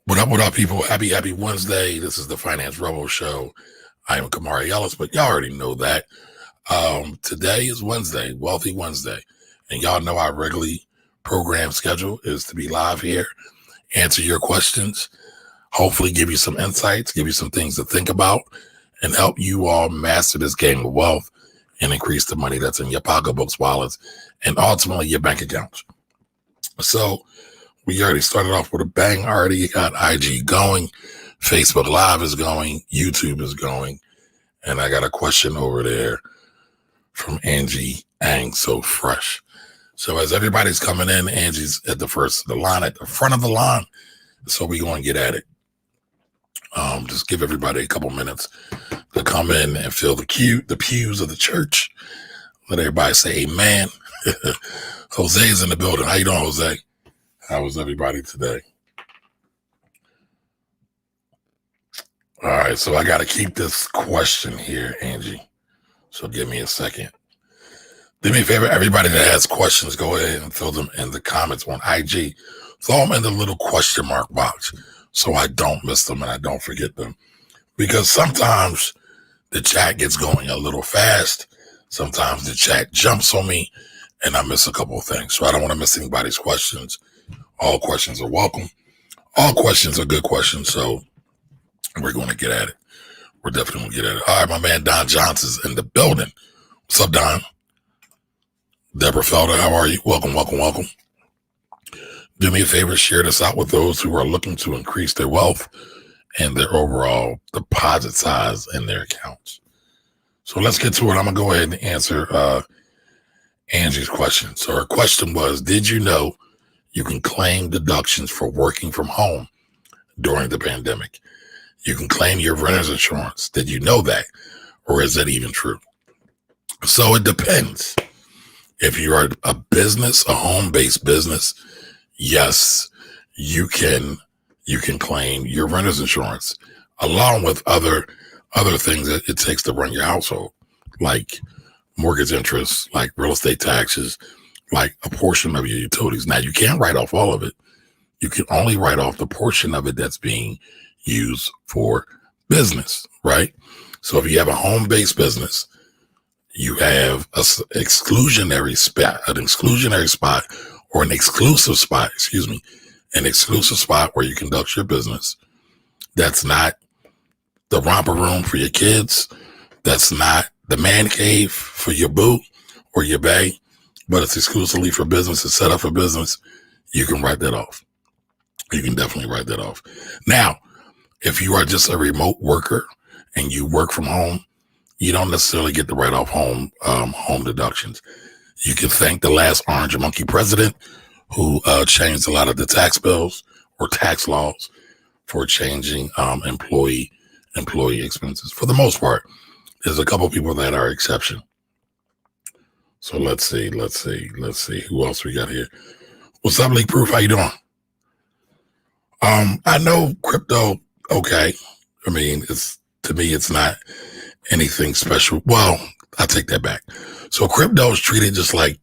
What up, people? Happy Wednesday. This is the Finance Rebel Show. I am Kamari Ellis, but y'all already know that. Today is Wednesday, Wealthy Wednesday. And y'all know our regularly program schedule is to be live here, answer your questions, hopefully give you some insights, give you some things to think about, and help you all master this game of wealth and increase the money that's in your pocketbooks, wallets, and ultimately your bank accounts. So, we already started off with a bang. Already got IG going, Facebook Live is going, YouTube is going, and I got a question over there from Angie Ang So Fresh. So as everybody's coming in, Angie's at the first of the line, at the front of the line. So we're going to get at it. Just give everybody a couple minutes to come in and fill the pews of the church. Let everybody say amen. Jose's in the building. How you doing, Jose? How was everybody today? All right, so I got to keep this question here, Angie. So give me a second. Do me a favor, everybody that has questions, go ahead and fill them in the comments on IG. Throw them in the little question mark box so I don't miss them and I don't forget them. Because sometimes the chat gets going a little fast. Sometimes the chat jumps on me and I miss a couple of things. So I don't want to miss anybody's questions. All questions are welcome. All questions are good questions. So we're going to get at it. We're definitely going to get at it. All right, my man Don Johnson's in the building. What's up, Don? Deborah Felder, how are you? Welcome. Do me a favor, share this out with those who are looking to increase their wealth and their overall deposit size in their accounts. So let's get to it. I'm going to go ahead and answer Angie's question. So her question was, did you know you can claim deductions for working from home during the pandemic? You can claim your renter's insurance. Did you know that? Or is that even true? So it depends. If you are a business, a home-based business, yes, you can claim your renter's insurance along with other things that it takes to run your household, like mortgage interest, like real estate taxes, like a portion of your utilities. Now, you can't write off all of it. You can only write off the portion of it that's being used for business, right? So if you have a home-based business, you have an exclusive spot where you conduct your business. That's not the romper room for your kids. That's not the man cave for your boo or your bae, but it's exclusively for business. It's set up for business. You can write that off. You can definitely write that off. Now, if you are just a remote worker and you work from home, you don't necessarily get to write off home deductions. You can thank the last Orange Monkey president who changed a lot of the tax bills or tax laws for changing employee expenses. For the most part, there's a couple people that are exception. So let's see. Who else we got here? What's up, Leak Proof? How you doing? I know crypto, okay. I mean, to me, it's not anything special. Well, I take that back. So crypto is treated just like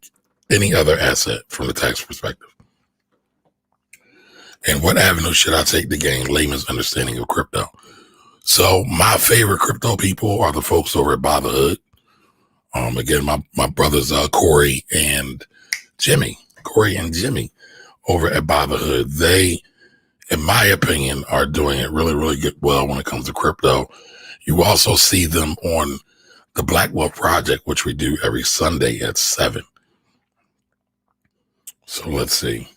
any other asset from the tax perspective. And what avenue should I take to gain layman's understanding of crypto? So my favorite crypto people are the folks over at Buy the Hood. Again, my brothers Corey and Jimmy over at Buy the Hood. They, in my opinion, are doing it really, really good well when it comes to crypto. You also see them on the Black Wealth Project, which we do every Sunday at 7. So let's see.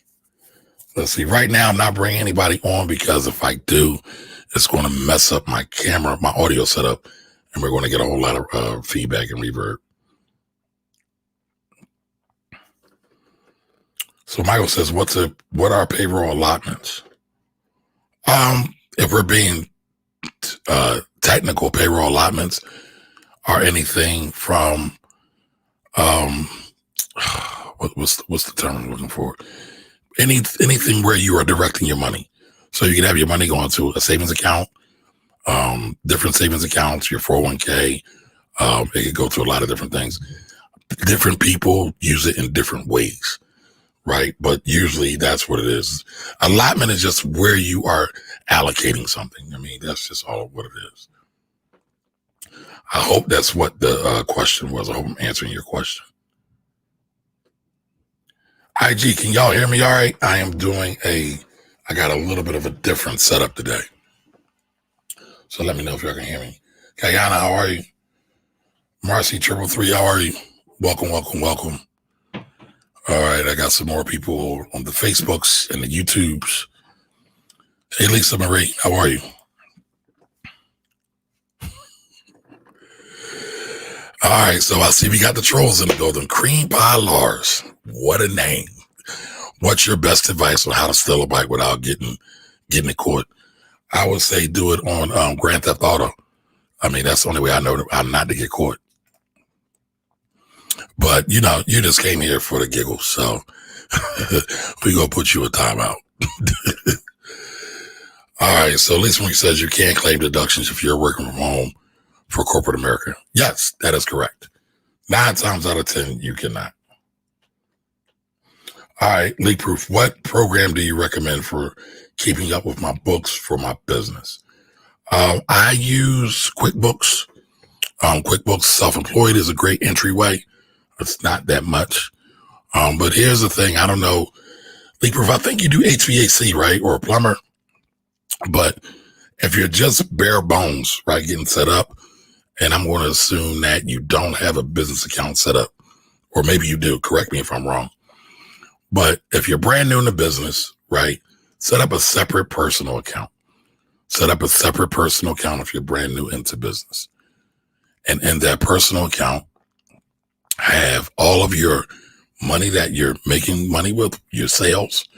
Right now, I'm not bringing anybody on because if I do, it's going to mess up my camera, my audio setup, and we're going to get a whole lot of feedback and reverb. So Michael says, what are payroll allotments? If we're being technical, payroll allotments are anything from what's the term I'm looking for? Anything where you are directing your money. So you can have your money going to a savings account, different savings accounts, your 401k. It could go to a lot of different things. Different people use it in different ways. right? But usually that's what it is. Allotment is just where you are allocating something. I mean, that's just all of what it is. I hope that's what the question was. I hope I'm answering your question. IG, can y'all hear me all right? I got a little bit of a different setup today. So let me know if y'all can hear me. Kayana, how are you? Marcy 333, how are you? Welcome, welcome, welcome. All right, I got some more people on the Facebooks and the YouTubes. Hey, Lisa Marie, how are you? All right, so I see we got the trolls in the building. Cream Pie Lars, what a name. What's your best advice on how to steal a bike without getting it caught? I would say do it on Grand Theft Auto. I mean, that's the only way I know I'm not to get caught. But, you just came here for the giggles, so we're going to put you a timeout. All right, so Lisa says you can't claim deductions if you're working from home for corporate America. Yes, that is correct. 9 times out of 10, you cannot. All right, Leak Proof, what program do you recommend for keeping up with my books for my business? I use QuickBooks. QuickBooks Self-Employed is a great entryway. It's not that much. But here's the thing. I don't know. Leak Proof, I think you do HVAC, right? Or a plumber. But if you're just bare bones, right, getting set up, and I'm going to assume that you don't have a business account set up, or maybe you do, correct me if I'm wrong. But if you're brand new in the business, right, set up a separate personal account. Set up a separate personal account if you're brand new into business. And in that personal account, have all of your money that you're making money with, your sales,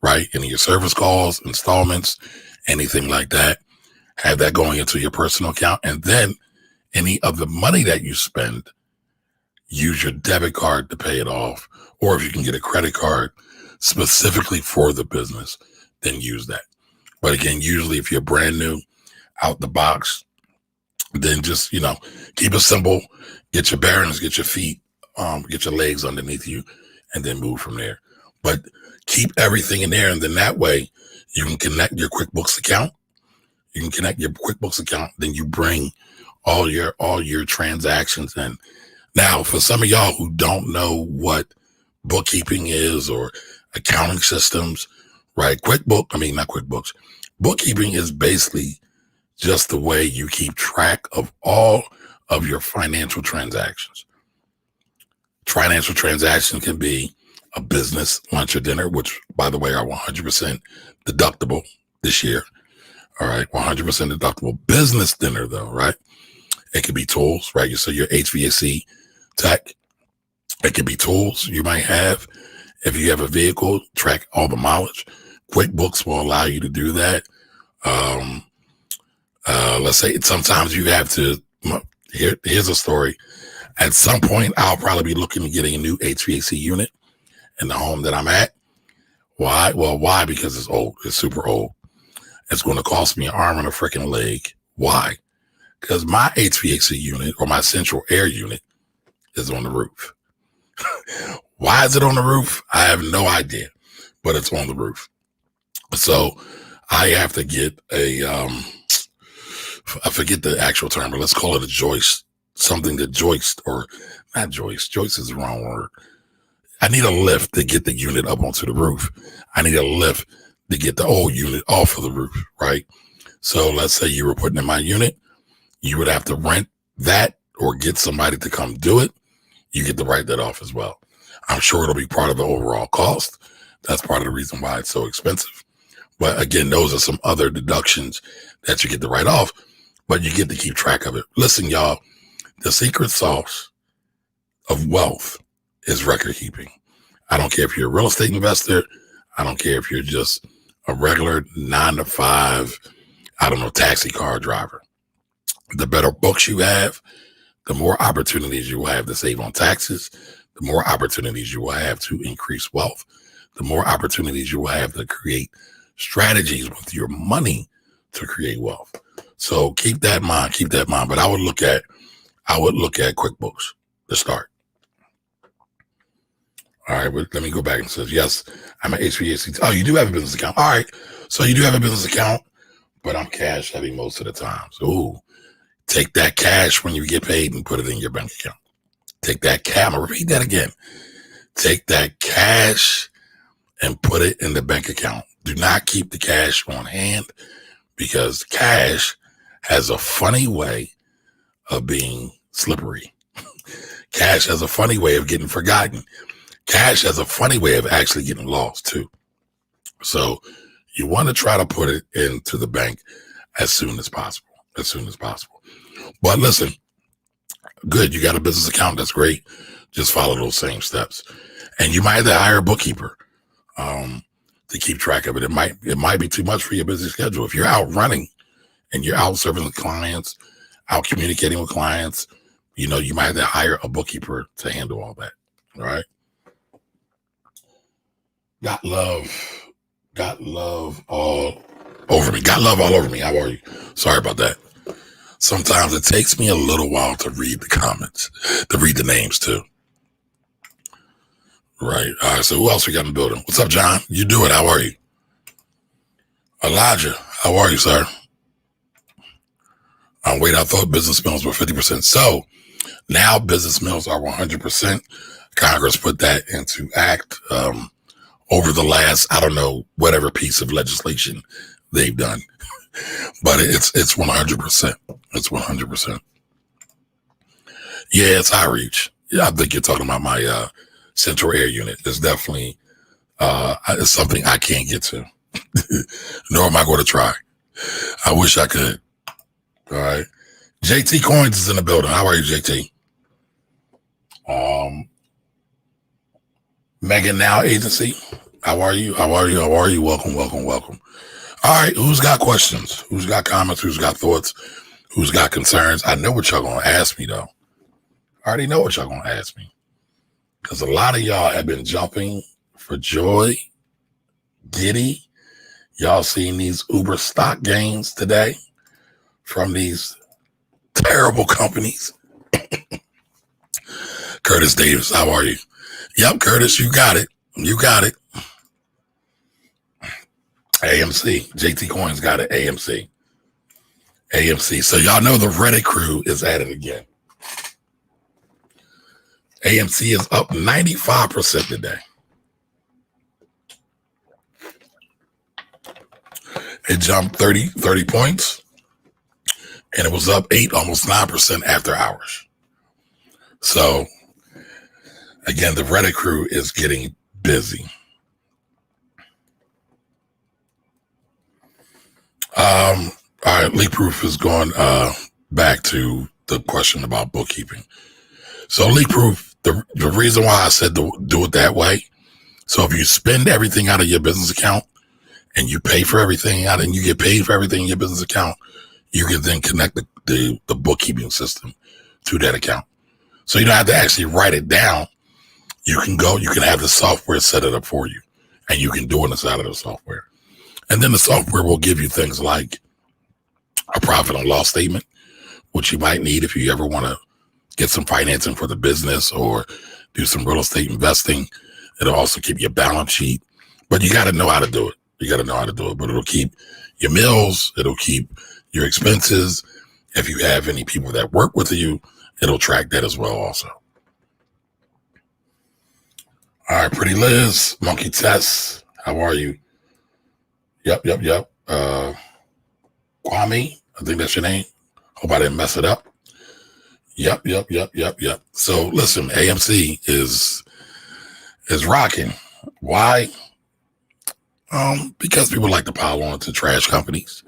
right, and your service calls, installments, anything like that. Have that going into your personal account. And then any of the money that you spend, use your debit card to pay it off. Or if you can get a credit card specifically for the business, then use that. But again, usually if you're brand new out the box, then just, keep it simple, get your bearings, get your feet, get your legs underneath you, and then move from there. But keep everything in there. And then that way you can connect your QuickBooks account. Then you bring all your transactions in. Now, for some of y'all who don't know what bookkeeping is or accounting systems, right? Bookkeeping is basically just the way you keep track of all of your financial transactions. Financial transactions can be a business lunch or dinner, which, by the way, are 100% deductible this year. All right, 100% deductible. Business dinner, though, right? It could be tools, right? So your HVAC tech. It could be tools you might have. If you have a vehicle, track all the mileage. QuickBooks will allow you to do that. Let's say sometimes you have to, here's a story. At some point, I'll probably be looking to get a new HVAC unit in the home that I'm at. Why? Well, why? Because it's old. It's super old. It's going to cost me an arm and a freaking leg. Why? Because my HVAC unit or my central air unit is on the roof. Why is it on the roof? I have no idea, but it's on the roof. So I have to get I forget the actual term, but let's call it a joist, something to joist, or not joist. Joist is the wrong word. I need a lift to get the unit up onto the roof. I need a lift to get the old unit off of the roof, right? So let's say you were putting in my unit, you would have to rent that or get somebody to come do it. You get to write that off as well. I'm sure it'll be part of the overall cost. That's part of the reason why it's so expensive. But again, those are some other deductions that you get to write off, but you get to keep track of it. Listen, y'all, the secret sauce of wealth is record keeping. I don't care if you're a real estate investor. I don't care if you're just a regular 9-to-5, taxi car driver. The better books you have, the more opportunities you will have to save on taxes, the more opportunities you will have to increase wealth, the more opportunities you will have to create strategies with your money to create wealth. So keep that in mind. But I would look at QuickBooks to start. All right, but let me go back and says, yes, I'm an HVAC. Oh, you do have a business account. All right. So you do have a business account, but I'm cash heavy most of the time. So ooh, take that cash when you get paid and put it in your bank account. Take that cash. I'm going to repeat that again. Take that cash and put it in the bank account. Do not keep the cash on hand because cash has a funny way of being slippery. Cash has a funny way of getting forgotten. Cash has a funny way of actually getting lost too. So you want to try to put it into the bank as soon as possible. But listen, good. You got a business account. That's great. Just follow those same steps. And you might have to hire a bookkeeper to keep track of it. It might be too much for your busy schedule. If you're out running and you're out serving the clients, out communicating with clients, you might have to hire a bookkeeper to handle all that. All right. Got love all over me. Got love all over me. How are you? Sorry about that. Sometimes it takes me a little while to read the comments, to read the names too. Right. All right. So who else we got in the building? What's up, John? You do it. How are you? Elijah, how are you, sir? Wait, I thought business meals were 50%. So now business meals are 100%. Congress put that into act over the last, I don't know, whatever piece of legislation they've done. But it's 100%. It's 100%. Yeah, it's outreach. Yeah, I think you're talking about my central air unit. It's definitely it's something I can't get to. Nor am I going to try. I wish I could. All right. JT Coins is in the building. How are you, JT? Megan Now Agency. How are you? Welcome. All right. Who's got questions? Who's got comments? Who's got thoughts? Who's got concerns? I know what y'all going to ask me, though. I already know what y'all going to ask me. Because a lot of y'all have been jumping for joy, giddy. Y'all seen these Uber stock gains today from these terrible companies. Curtis Davis, how are you? Yep, Curtis, you got it. AMC. JT Coins got it. AMC. So y'all know the Reddit crew is at it again. AMC is up 95% today. It jumped 30 points, and it was up 8, almost 9% after hours. So, again, the Reddit crew is getting busy. All right, Leakproof is going back to the question about bookkeeping. So, Leakproof, the reason why I said to do it that way, so if you spend everything out of your business account, and you pay for everything out and you get paid for everything in your business account, you can then connect the bookkeeping system to that account. So you don't have to actually write it down. You can have the software set it up for you, and you can do it inside of the software. And then the software will give you things like a profit and loss statement, which you might need if you ever want to get some financing for the business or do some real estate investing. It'll also keep your balance sheet, but you got to know how to do it. But it'll keep your meals. It'll keep your expenses. If you have any people that work with you, it'll track that as well also. All right, Pretty Liz, Monkey Tess, how are you? Yep. Kwame, I think that's your name. Hope I didn't mess it up. Yep. So listen, AMC is rocking. Why? Because people like to pile on to trash companies.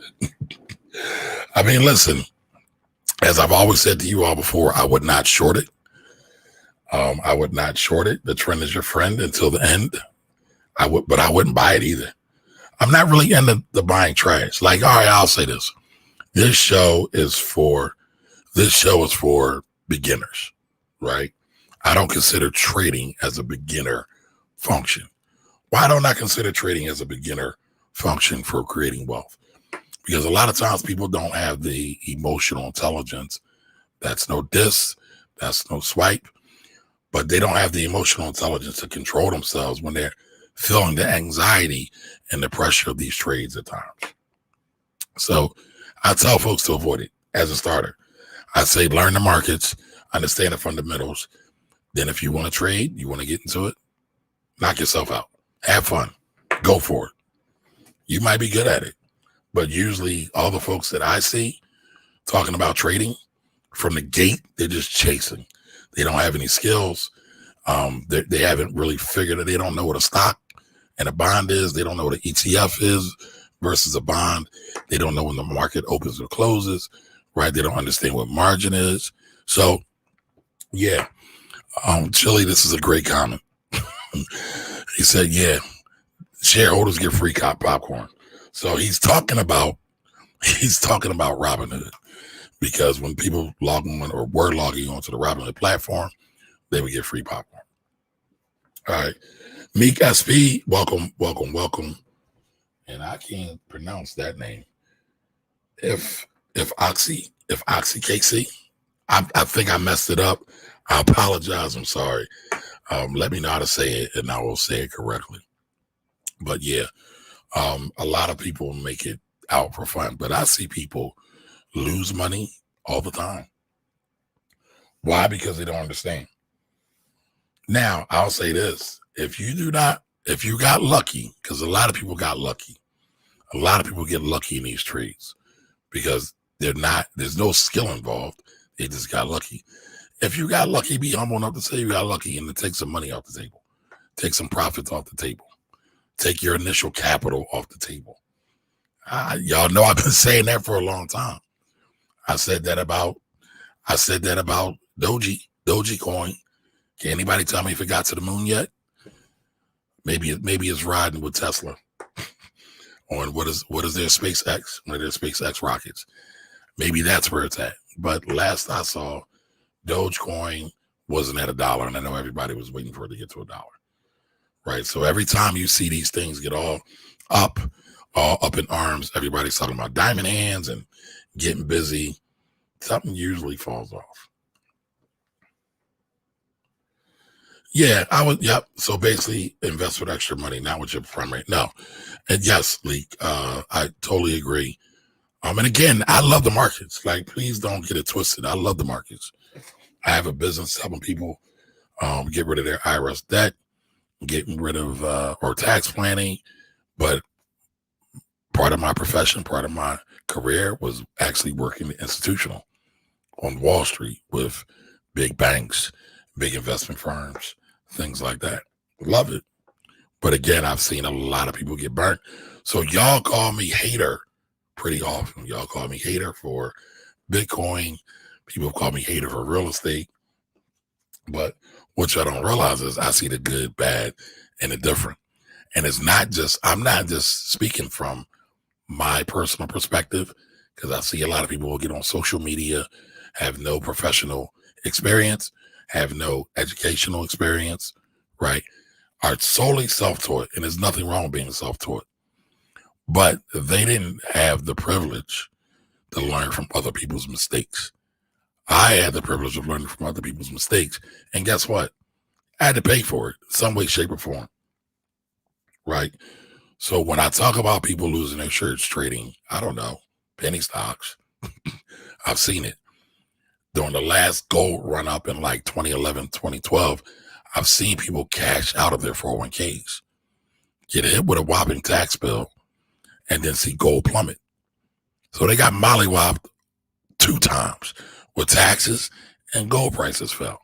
I mean, listen, as I've always said to you all before, I would not short it. The trend is your friend until the end. But I wouldn't buy it either. I'm not really into the buying trash. Like, all right, I'll say this. This show is for beginners, right? I don't consider trading as a beginner function. Why don't I consider trading as a beginner function for creating wealth? Because a lot of times people don't have the emotional intelligence. That's no diss. That's no swipe. but they don't have the emotional intelligence to control themselves when they're feeling the anxiety and the pressure of these trades at times. So I tell folks to avoid it as a starter. I say learn the markets, understand the fundamentals. Then if you want to trade, you want to get into it, knock yourself out. Have fun. Go for it. You might be good at it, but usually all the folks that I see talking about trading from the gate, they're just chasing. They don't have any skills. They haven't really figured it. They don't know what a stock and a bond is. They don't know what an ETF is versus a bond. They don't know when the market opens or closes, right? They don't understand what margin is. So, yeah, Chili, this is a great comment. He said, yeah, shareholders get free popcorn. So he's talking about Robinhood, because when people log on or were logging onto the Robinhood platform, they would get free popcorn. All right. Meek SP, welcome. And I can't pronounce that name. If Oxy KC, I think I messed it up. I apologize. I'm sorry. Let me know how to say it and I will say it correctly. But yeah, a lot of people make it out for fun, but I see people lose money all the time. Why? Because they don't understand. Now, I'll say this. If you got lucky, because a lot of people got lucky. A lot of people get lucky in these trades because there's no skill involved. They just got lucky. If you got lucky, be humble enough to say you got lucky and to take some money off the table. Take some profits off the table. Take your initial capital off the table. Y'all know I've been saying that for a long time. I said that about Dogecoin. Can anybody tell me if it got to the moon yet? Maybe it's riding with Tesla on what is their SpaceX, one of their SpaceX rockets. Maybe that's where it's at. But last I saw, Dogecoin wasn't at $1, and I know everybody was waiting for it to get to $1. Right. So every time you see these things get all up in arms, everybody's talking about diamond hands and getting busy. Something usually falls off. Yeah, yep. So basically invest with extra money, not with your primary. No. And yes, Leak, I totally agree. And again, I love the markets. Like, please don't get it twisted. I love the markets. I have a business helping people get rid of their IRS debt, getting rid of or tax planning. But part of my profession, part of my career was actually working institutional on Wall Street with big banks, big investment firms, things like that. Love it. But again, I've seen a lot of people get burnt. So y'all call me hater pretty often. Y'all call me hater for Bitcoin. People call me hater for real estate. But what y'all don't realize is I see the good, bad, and the different. And it's not just, I'm not just speaking from my personal perspective, because I see a lot of people will get on social media, have no professional experience, have no educational experience, right? Are solely self-taught, and there's nothing wrong with being self-taught. But they didn't have the privilege to learn from other people's mistakes. I had the privilege of learning from other people's mistakes. And guess what? I had to pay for it some way, shape, or form. Right? So when I talk about people losing their shirts trading, I don't know, penny stocks, I've seen it. During the last gold run up in like 2011, 2012, I've seen people cash out of their 401ks, get hit with a whopping tax bill, and then see gold plummet. So they got mollywopped 2 times with taxes, and gold prices fell.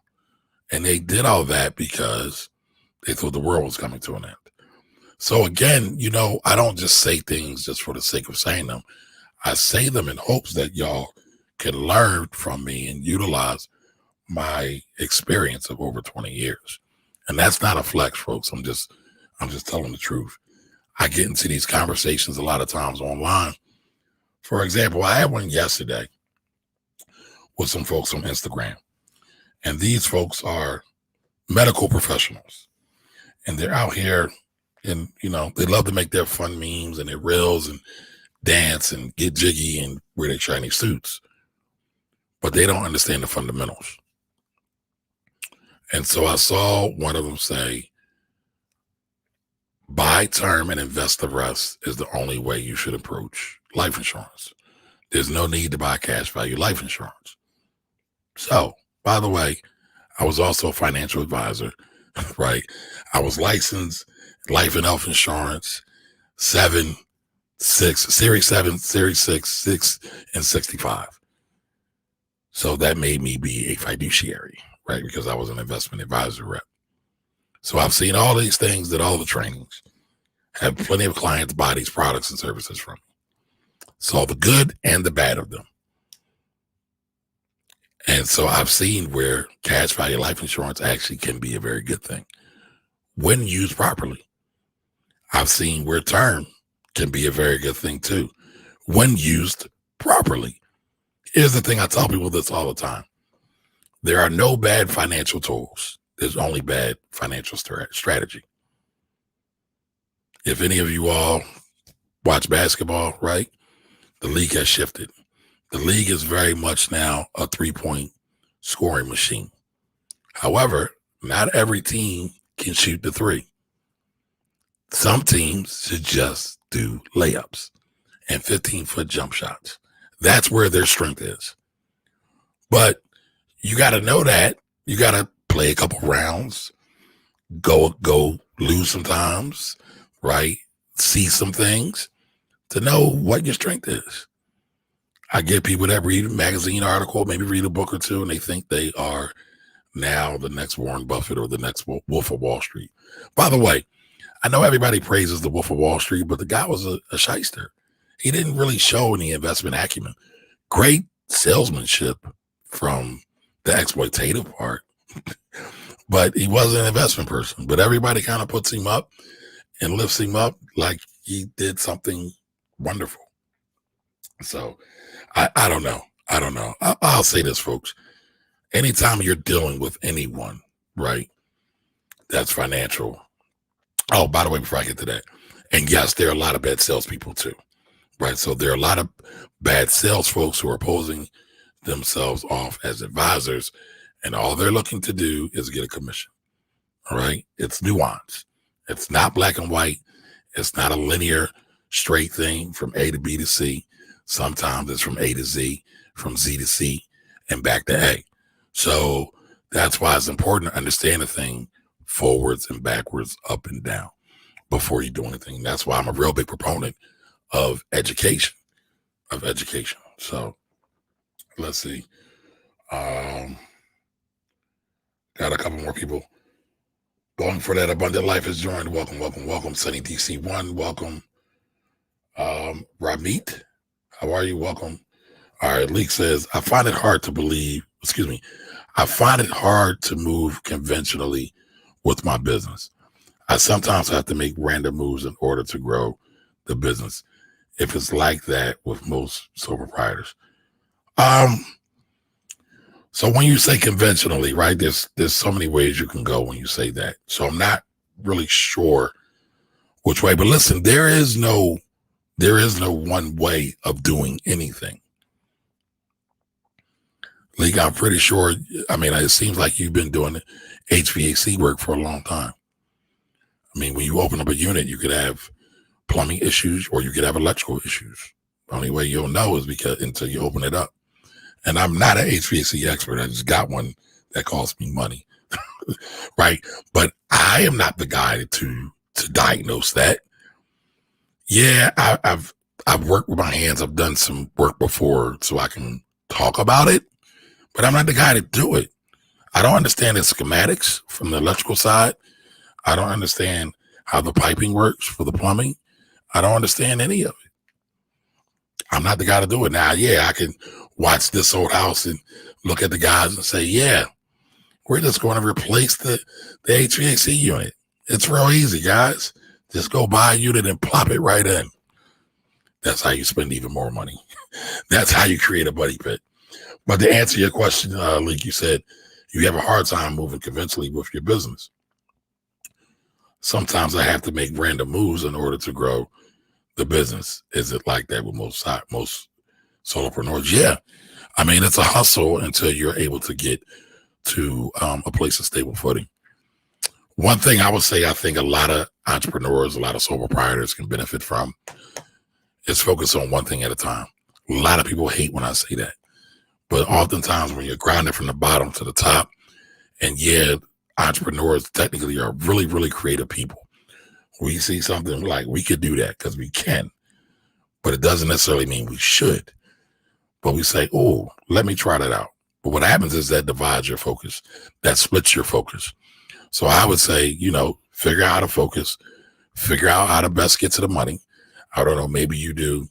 And they did all that because they thought the world was coming to an end. So again, you know, I don't just say things just for the sake of saying them. I say them in hopes that y'all can learn from me and utilize my experience of over 20 years. And that's not a flex, folks. I'm just telling the truth. I get into these conversations a lot of times online. For example, I had one yesterday with some folks on Instagram. And these folks are medical professionals. And they're out here and, you know, they love to make their fun memes and their reels and dance and get jiggy and wear their shiny suits. But they don't understand the fundamentals. And so I saw one of them say, buy term and invest the rest is the only way you should approach life insurance. There's no need to buy cash value life insurance. So, by the way, I was also a financial advisor, right? I was licensed life and health insurance, 7, 6, Series 7, Series 6, 6, and 65. So that made me be a fiduciary, right? Because I was an investment advisor rep. So I've seen all these things that all the trainings have plenty of clients buy these products and services from me. Saw the good and the bad of them. And so I've seen where cash value life insurance actually can be a very good thing when used properly. I've seen where term can be a very good thing too when used properly. Here's the thing, I tell people this all the time. There are no bad financial tools. There's only bad financial strategy. If any of you all watch basketball, right? The league has shifted. The league is very much now a 3-point scoring machine. However, not every team can shoot the three. Some teams should just do layups and 15-foot jump shots. That's where their strength is. But you got to know that. You got to play a couple rounds, go lose sometimes, right? See some things to know what your strength is. I get people that read a magazine article, maybe read a book or two, and they think they are now the next Warren Buffett or the next Wolf of Wall Street. By the way, I know everybody praises the Wolf of Wall Street, but the guy was a shyster. He didn't really show any investment acumen. Great salesmanship from the exploitative part, but he wasn't an investment person. But everybody kind of puts him up and lifts him up like he did something wonderful. So I don't know. I'll say this, folks. Anytime you're dealing with anyone, right, that's financial. Oh, by the way, before I get to that, and yes, there are a lot of bad salespeople too, right? So there are a lot of bad sales folks who are posing themselves off as advisors, and all they're looking to do is get a commission. All right, it's nuance. It's not black and white. It's not a linear, straight thing from A to B to C. Sometimes it's from A to Z, from Z to C, and back to A. So that's why it's important to understand a thing forwards and backwards, up and down before you do anything. That's why I'm a real big proponent of education. So let's see. Got a couple more people going for that. Abundant Life has joined. Welcome. Sunny DC1, welcome. Ramit, how are you? Welcome. All right, Leek says, I find it hard to move conventionally with my business. I sometimes have to make random moves in order to grow the business. If it's like that with most sole proprietors. So when you say conventionally, right, there's so many ways you can go when you say that. So I'm not really sure which way, but listen, there is no one way of doing anything. Like, I'm pretty sure, I mean, it seems like you've been doing HVAC work for a long time. I mean, when you open up a unit, you could have plumbing issues or you could have electrical issues. The only way you'll know is until you open it up. And I'm not an HVAC expert. I just got one that costs me money, right? But I am not the guy to diagnose that. Yeah, I've worked with my hands. I've done some work before so I can talk about it, but I'm not the guy to do it. I don't understand the schematics from the electrical side. I don't understand how the piping works for the plumbing. I don't understand any of it. I'm not the guy to do it. Now, yeah, I can watch This Old House and look at the guys and say, yeah, we're just going to replace the HVAC unit. It's real easy, guys. Just go buy a unit and plop it right in. That's how you spend even more money. That's how you create a buddy pit. But to answer your question, like you said, you have a hard time moving conventionally with your business. Sometimes I have to make random moves in order to grow the business. Is it like that with most solopreneurs? Yeah. I mean, it's a hustle until you're able to get to a place of stable footing. One thing I would say I think a lot of entrepreneurs, a lot of sole proprietors can benefit from is focus on one thing at a time. A lot of people hate when I say that, but oftentimes when you're grinding from the bottom to the top, and yeah, entrepreneurs technically are really, really creative people. We see something like we could do that because we can, but it doesn't necessarily mean we should. But we say, oh, let me try that out. But what happens is that divides your focus, that splits your focus. So I would say, figure out how to focus, figure out how to best get to the money. I don't know, maybe you do,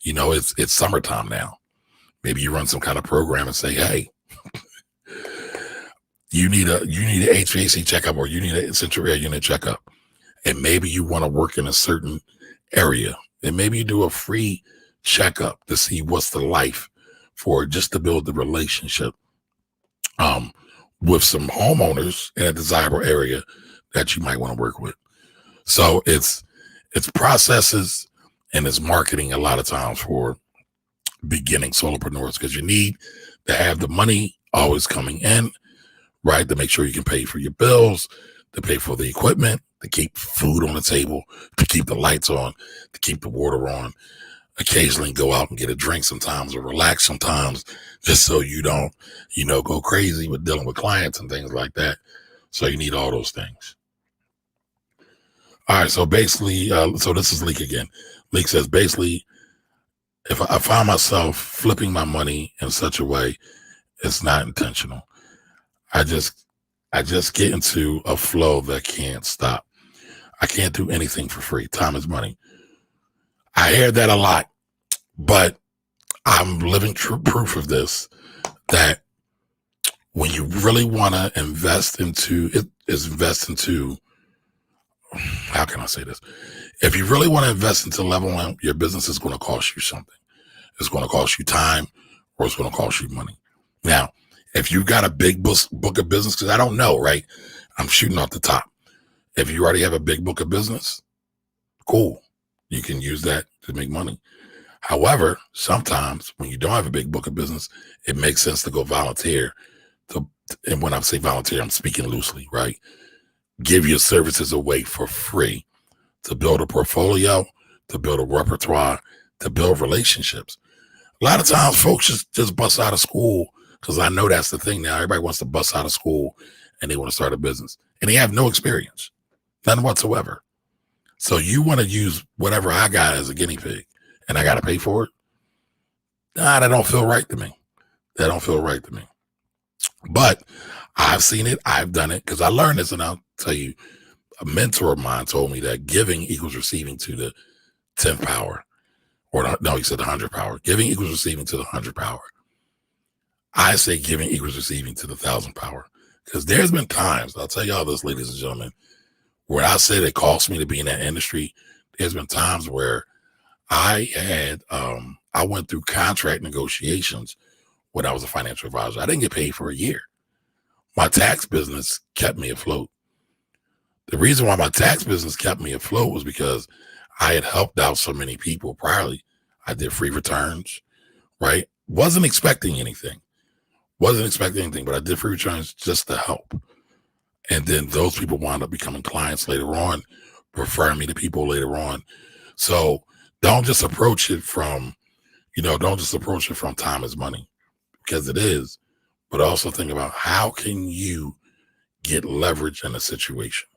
it's summertime now. Maybe you run some kind of program and say, hey, you need an HVAC checkup, or you need an central air unit checkup. And maybe you want to work in a certain area. And maybe you do a free checkup to see what's the life for it, just to build the relationship with some homeowners in a desirable area that you might want to work with. So it's processes and it's marketing a lot of times for beginning solopreneurs, because you need to have the money always coming in, right? To make sure you can pay for your bills, to pay for the equipment, to keep food on the table, to keep the lights on, to keep the water on. Occasionally go out and get a drink sometimes, or relax sometimes, just so you don't, go crazy with dealing with clients and things like that. So you need all those things. All right. So basically, so this is Leek again. Leek says, basically, if I find myself flipping my money in such a way, it's not intentional. I just get into a flow that can't stop. I can't do anything for free. Time is money. I hear that a lot, but I'm living proof of this, that when you really want to invest into it, how can I say this? If you really want to invest into level one, your business is going to cost you something. It's going to cost you time, or it's going to cost you money. Now, if you've got a big book of business, because I don't know, right? I'm shooting off the top. If you already have a big book of business, cool. You can use that to make money. However, sometimes when you don't have a big book of business, it makes sense to go volunteer. And when I say volunteer, I'm speaking loosely, right? Give your services away for free to build a portfolio, to build a repertoire, to build relationships. A lot of times folks just bust out of school, because I know that's the thing now. Everybody wants to bust out of school and they want to start a business, and they have no experience, none whatsoever. So you want to use whatever I got as a guinea pig, and I got to pay for it? Nah, that don't feel right to me. That don't feel right to me. But I've seen it. I've done it, because I learned this, and I'll tell you, a mentor of mine told me that giving equals receiving to the 10th power. Or no, he said the 100th power. Giving equals receiving to the 100th power. I say giving equals receiving to the 1,000th power. Because there's been times, I'll tell y'all this, ladies and gentlemen, where I said it cost me to be in that industry. There's been times where I went through contract negotiations when I was a financial advisor. I didn't get paid for a year. My tax business kept me afloat. The reason why my tax business kept me afloat was because I had helped out so many people priorly. I did free returns, right? Wasn't expecting anything, but I did free returns just to help. And then those people wound up becoming clients later on, referring me to people later on. So don't just approach it from time is money, because it is, but also think about how can you get leverage in a situation.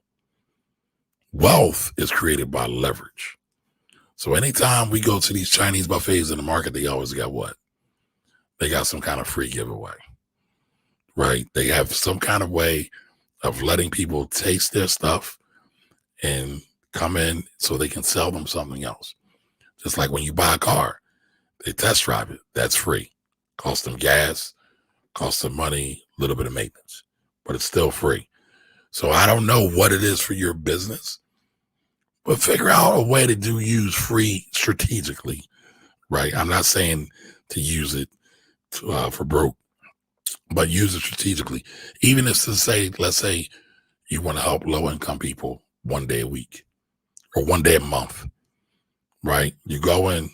Wealth is created by leverage. So anytime we go to these Chinese buffets in the market, they always got what? They got some kind of free giveaway, right? They have some kind of way of letting people taste their stuff and come in so they can sell them something else. Just like when you buy a car, they test drive it. That's free. Cost them gas, cost them money, a little bit of maintenance, but it's still free. So I don't know what it is for your business, but figure out a way to use free strategically, right? I'm not saying to use it for broke, but use it strategically. Even if let's say you want to help low income people one day a week or one day a month, right? You go in,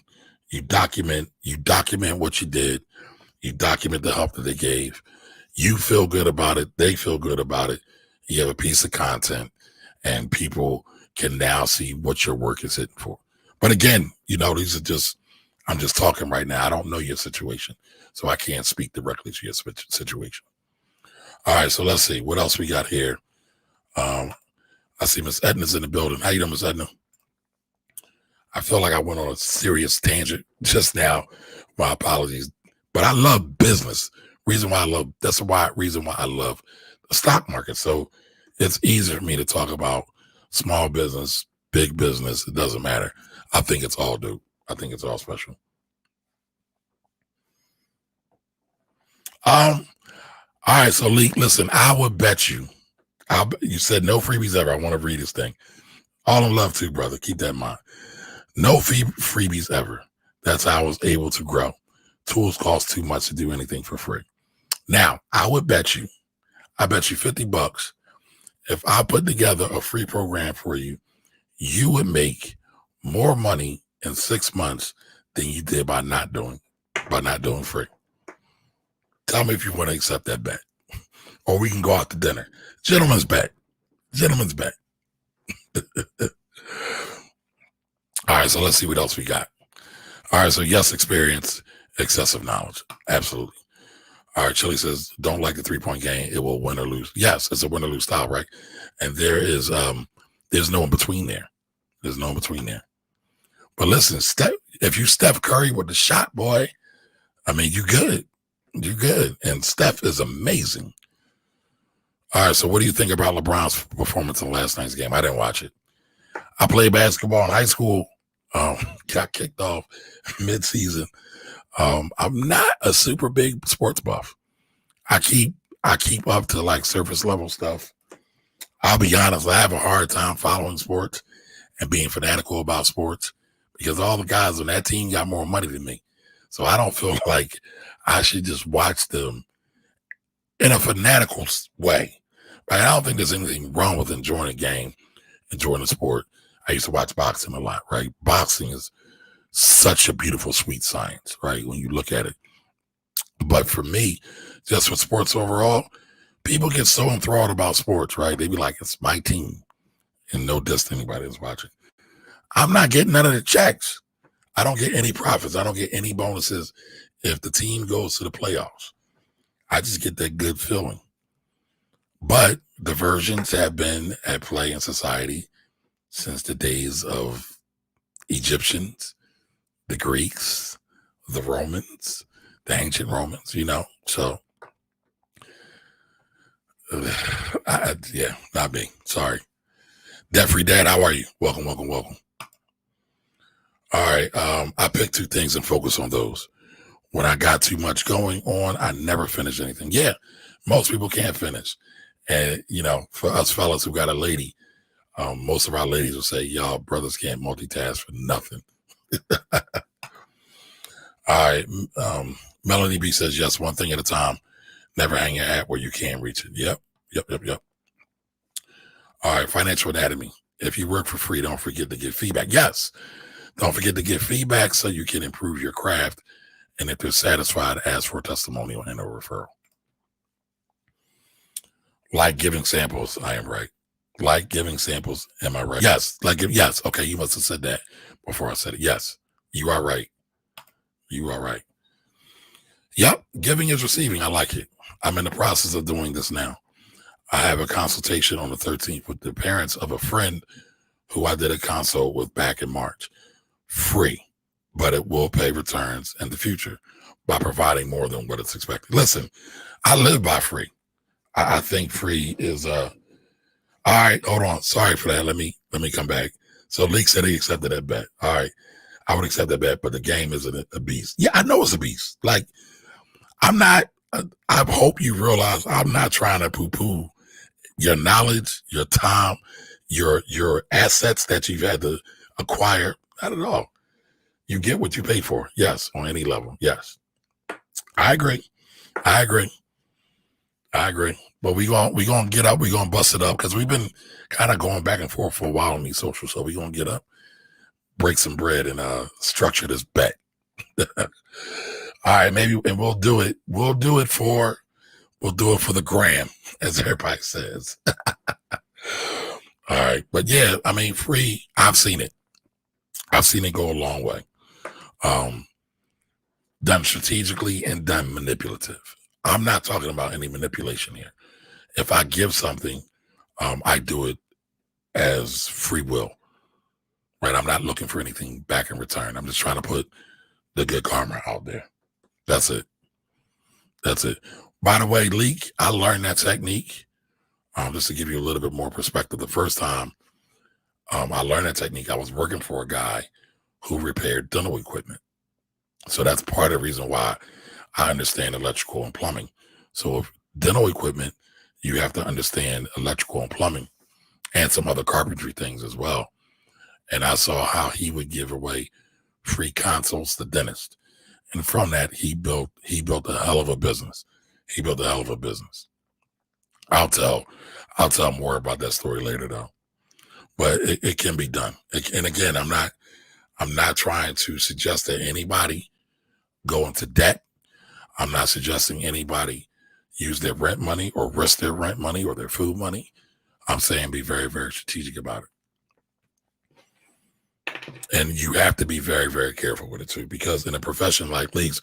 you document what you did, you document the help that they gave, You feel good about it. They feel good about it. You have a piece of content, and people can now see what your work is hitting for. But again, these are just, I'm just talking right now. I don't know your situation, so I can't speak directly to your situation. All right, so let's see what else we got here. I see Miss Edna's in the building. How you doing, Miss Edna? I feel like I went on a serious tangent just now. My apologies, but I love business. Reason why I love the stock market. So it's easier for me to talk about small business, big business. It doesn't matter. I think it's all due. I think it's all special. All right, so Leek, listen, I would bet you. You said no freebies ever. I want to read this thing. All in love too, brother. Keep that in mind. No freebies ever. That's how I was able to grow. Tools cost too much to do anything for free. Now, I bet you $50. If I put together a free program for you, you would make more money in 6 months than you did by not doing free. Tell me if you want to accept that bet, or we can go out to dinner. Gentleman's bet. All right, so let's see what else we got. All right, so yes, experience, excessive knowledge. Absolutely. All right, Chili says, don't like the 3-point game. It will win or lose. Yes, it's a win or lose style, right? And there's no in between there. There's no in between there. But listen, if you Steph Curry with the shot, boy, I mean, you good. You're good. And Steph is amazing. All right, so what do you think about LeBron's performance in last night's game? I didn't watch it. I played basketball in high school. Got kicked off mid-season. I'm not a super big sports buff. I keep up to like surface level stuff. I'll be honest, I have a hard time following sports and being fanatical about sports because all the guys on that team got more money than me. So I don't feel like I should just watch them in a fanatical way. Right? I don't think there's anything wrong with enjoying a game, enjoying a sport. I used to watch boxing a lot, right? Boxing is such a beautiful, sweet science, right? When you look at it. But for me, just with sports overall, people get so enthralled about sports, right? They be like, it's my team. And no diss to anybody that's watching. I'm not getting none of the checks. I don't get any profits. I don't get any bonuses if the team goes to the playoffs. I just get that good feeling. But diversions have been at play in society since the days of Egyptians, the Greeks, the Romans, the ancient Romans, So, not me. Sorry. Debt-free Dad, how are you? Welcome. All right. I picked 2 things and focus on those. When I got too much going on, I never finish anything. Yeah, most people can't finish. And, for us fellas who got a lady, most of our ladies will say, y'all brothers can't multitask for nothing. All right. Melanie B says, yes, one thing at a time. Never hang your hat where you can't reach it. Yep. All right. Financial Anatomy. If you work for free, don't forget to get feedback. Yes. Don't forget to get feedback so you can improve your craft. And if they're satisfied, ask for a testimonial and a referral. Like giving samples, I am right. Like giving samples, am I right? Yes. Yes. Okay, you must have said that before I said it. Yes, you are right. Yep, giving is receiving. I like it. I'm in the process of doing this now. I have a consultation on the 13th with the parents of a friend who I did a consult with back in March. Free, but it will pay returns in the future by providing more than what it's expected. Listen, I live by free. I think free is all right, hold on. Sorry for that. Let me come back. So Leek said he accepted that bet. All right. I would accept that bet, but the game isn't a beast. Yeah, I know it's a beast. Like, I'm not, I hope you realize I'm not trying to poo-poo your knowledge, your time, your assets that you've had to acquire. Not at all. You get what you pay for. Yes, on any level. Yes. I agree. But we gonna get up. We gonna bust it up because we've been kind of going back and forth for a while on these socials. So we gonna get up, break some bread, and structure this bet. All right, maybe, and we'll do it. We'll do it for We'll do it for the gram, as everybody says. All right. But yeah, I mean, free, I've seen it. I've seen it go a long way. Done strategically and done manipulative. I'm not talking about any manipulation here. If I give something, I do it as free will, right? I'm not looking for anything back in return. I'm just trying to put the good karma out there. That's it. That's it. By the way, Leak, I learned that technique just to give you a little bit more perspective. The first time I learned that technique, I was working for a guy who repaired dental equipment. So that's part of the reason why I understand electrical and plumbing. So if dental equipment, you have to understand electrical and plumbing and some other carpentry things as well. And I saw how he would give away free consults to dentists. And from that, he built a hell of a business. He built a hell of a business. I'll tell more about that story later though. But it can be done. And again, I'm not trying to suggest that anybody go into debt. I'm not suggesting anybody use their rent money or risk their rent money or their food money. I'm saying be very, very strategic about it. And you have to be very, very careful with it too, because in a profession like Leaks,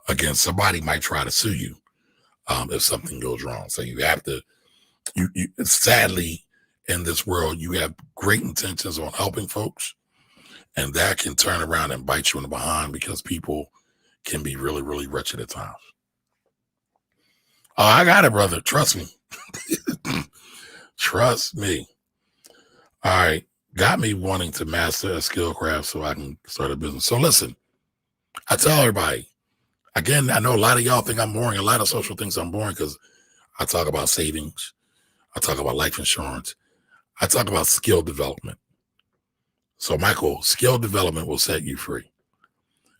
again, somebody might try to sue you if something goes wrong. So you have to, sadly, in this world, you have great intentions on helping folks, and that can turn around and bite you in the behind because people can be really, really wretched at times. Oh, I got it, brother. Trust me. Trust me. All right. Got me wanting to master a skill craft so I can start a business. So listen, I tell everybody, again, I know a lot of y'all think I'm boring. A lot of social things I'm boring because I talk about savings. I talk about life insurance. I talk about skill development. So Michael, skill development will set you free.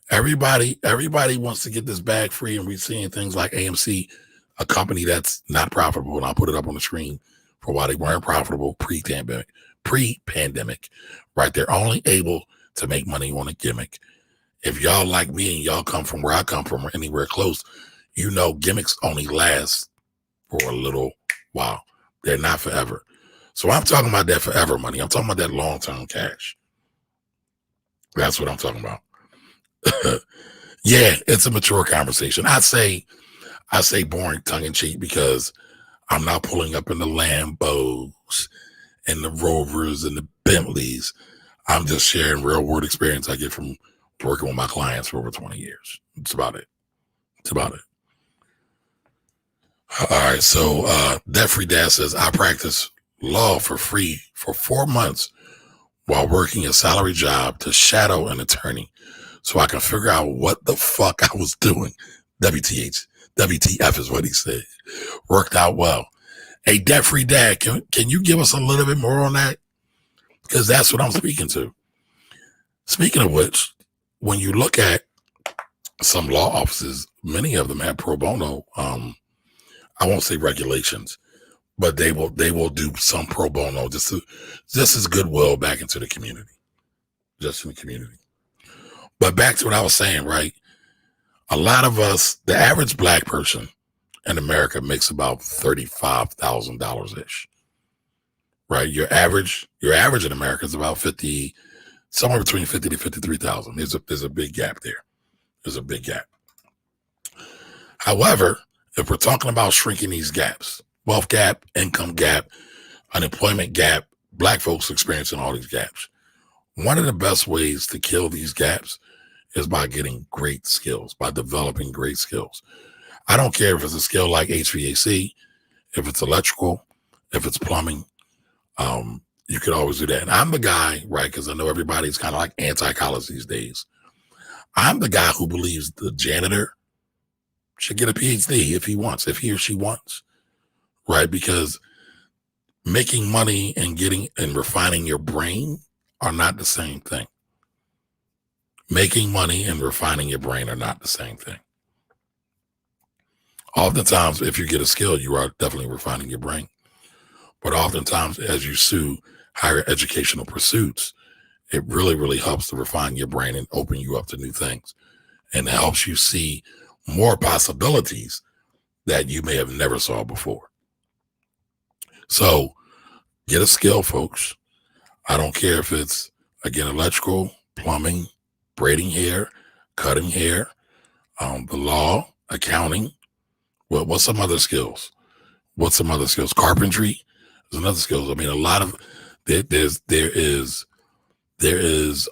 Everybody wants to get this bag free, and we're seeing things like AMC, a company that's not profitable, and I'll put it up on the screen for why they weren't profitable pre-pandemic, right? They're only able to make money on a gimmick. If y'all like me and y'all come from where I come from or anywhere close, you know gimmicks only last for a little while. They're not forever. So I'm talking about that forever money. I'm talking about that long-term cash. That's what I'm talking about. Yeah, it's a mature conversation. I say boring tongue-in-cheek because I'm not pulling up in the Lambos and the Rovers and the Bentleys. I'm just sharing real world experience I get from working with my clients for over 20 years. It's about it. All right. So Debt Free Dad says, I practice law for free for 4 months while working a salary job to shadow an attorney so I can figure out what the fuck I was doing. WTF is what he said. Worked out well. Hey, Debt Free Dad, can you give us a little bit more on that? Because that's what I'm speaking to. Speaking of which, when you look at some law offices, many of them have pro bono. I won't say regulations, but they will do some pro bono just as goodwill back into the community, just in the community. But back to what I was saying, right? A lot of us, the average Black person in America makes about $35,000 ish, right? Your average in America is about somewhere between 50 to 53,000. There's a big gap there. There's a big gap. However, if we're talking about shrinking these gaps, wealth gap, income gap, unemployment gap, Black folks experiencing all these gaps, one of the best ways to kill these gaps is by getting great skills, by developing great skills. I don't care if it's a skill like HVAC, if it's electrical, if it's plumbing, you could always do that. And I'm the guy, right, because I know everybody's kind of like anti-college these days. I'm the guy who believes the janitor should get a PhD if he or she wants, right? Because making money and getting and refining your brain are not the same thing. Making money and refining your brain are not the same thing. Oftentimes, if you get a skill, you are definitely refining your brain. But oftentimes, as you pursue higher educational pursuits, it really, really helps to refine your brain and open you up to new things, and helps you see more possibilities that you may have never saw before. So get a skill, folks. I don't care if it's, again, electrical, plumbing, braiding hair, cutting hair, the law, accounting. Well, what's some other skills? What's some other skills? Carpentry is another skills. I mean, a lot of there is